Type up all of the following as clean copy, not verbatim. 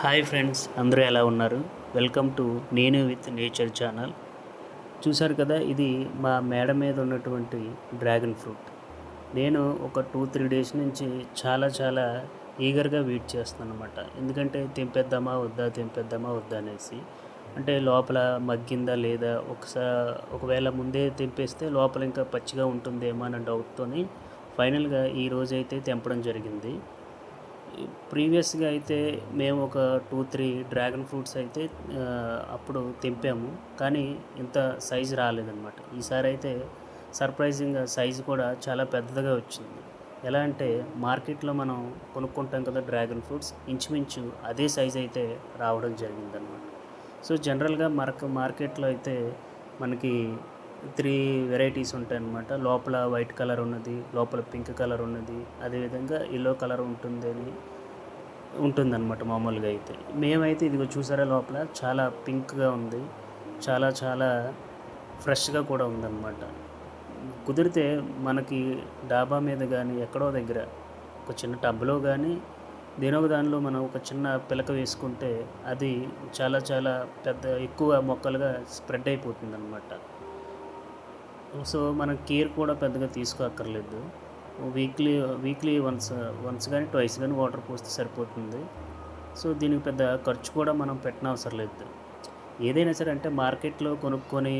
Hi friends, అందరూ ఎలా ఉన్నారు? వెల్కమ్ టు నేను విత్ నేచర్ ఛానల్. చూశారు కదా, ఇది మా మేడ మీద ఉన్నటువంటి డ్రాగన్ ఫ్రూట్. నేను ఒక 2-3 డేస్ నుంచి చాలా ఈగర్గా వెయిట్ చేస్తున్నాను అనమాట. ఎందుకంటే తెంపేద్దామా వద్దా అనేసి. అంటే లోపల మగ్గిందా లేదా, ఒకవేళ ముందే తెంపేస్తే లోపల ఇంకా పచ్చిగా ఉంటుందేమో అన్న డౌట్తోని ఫైనల్గా ఈరోజైతే తెంపడం జరిగింది. ప్రీవియస్గా అయితే మేము ఒక 2-3 డ్రాగన్ ఫ్రూట్స్ అయితే అప్పుడు తెంపాము, కానీ ఇంత సైజు రాలేదన్నమాట. ఈసారి అయితే సర్ప్రైజింగ్గా సైజు కూడా చాలా పెద్దదిగా వచ్చింది. ఎలా అంటే మార్కెట్లో మనం కొనుక్కుంటాం కదా డ్రాగన్ ఫ్రూట్స్, ఇంచుమించు అదే సైజు అయితే రావడం జరిగిందనమాట. సో జనరల్గా మార్కెట్లో అయితే మనకి 3 వెరైటీస్ ఉంటాయన్నమాట. లోపల వైట్ కలర్ ఉన్నది, లోపల పింక్ కలర్ ఉన్నది, అదేవిధంగా యెల్లో కలర్ ఉంటుందన్నమాట మామూలుగా అయితే. మేమైతే ఇదిగో చూసారా, లోపల చాలా పింక్గా ఉంది, చాలా ఫ్రెష్గా కూడా ఉందన్నమాట. కుదిరితే మనకి డాబా మీద కానీ ఎక్కడో దగ్గర ఒక చిన్న టబ్లో కానీ దేనో ఒక దానిలో మనం ఒక చిన్న పిలక వేసుకుంటే అది చాలా ఎక్కువ మొక్కలుగా స్ప్రెడ్ అయిపోతుందన్నమాట. సో మనం కేర్ కూడా పెద్దగా తీసుకోక్కర్లేదు. వీక్లీ వన్స్ కానీ ట్వైస్ కానీ వాటర్ పోస్తే సరిపోతుంది. సో దీనికి పెద్ద ఖర్చు కూడా మనం పెట్టనవసరం లేదు. ఏదైనా సరే అంటే మార్కెట్లో కొనుక్కొని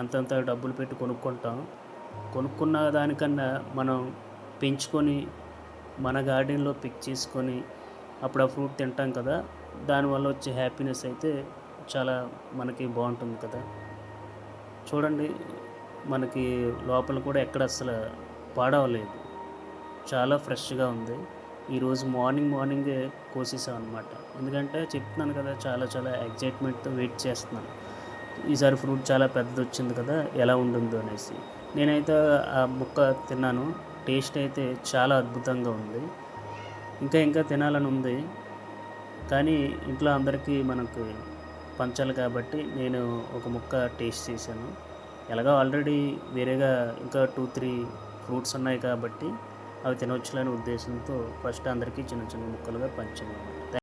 అంతంత డబ్బులు పెట్టి కొనుక్కుంటాం. కొనుక్కున్న దానికన్నా మనం పెంచుకొని మన గార్డెన్లో పిక్ చేసుకొని అప్పుడు ఆ ఫ్రూట్ తింటాం కదా, దానివల్ల వచ్చే హ్యాపీనెస్ అయితే చాలా మనకి బాగుంటుంది కదా. చూడండి, మనకి లోపల కూడా ఎక్కడ అసలు పాడవలేదు, చాలా ఫ్రెష్గా ఉంది. ఈరోజు మార్నింగే కోసేసాం అనమాట. ఎందుకంటే చెప్తున్నాను కదా, చాలా ఎగ్జైట్మెంట్తో వెయిట్ చేస్తున్నాను. ఈసారి ఫ్రూట్ చాలా పెద్దది వచ్చింది కదా, ఎలా ఉంటుందో అనేసి. నేనైతే ఆ ముక్క తిన్నాను, టేస్ట్ అయితే చాలా అద్భుతంగా ఉంది. ఇంకా తినాలని ఉంది, కానీ ఇంట్లో అందరికీ మనకు పంచాలి కాబట్టి నేను ఒక ముక్క టేస్ట్ చేశాను. ఎలాగో ఆల్రెడీ వేరేగా ఇంకా 2-3 ఫ్రూట్స్ ఉన్నాయి కాబట్టి అవి తినవచ్చులనే ఉద్దేశంతో ఫస్ట్ అందరికీ చిన్న ముక్కలుగా పంచాను.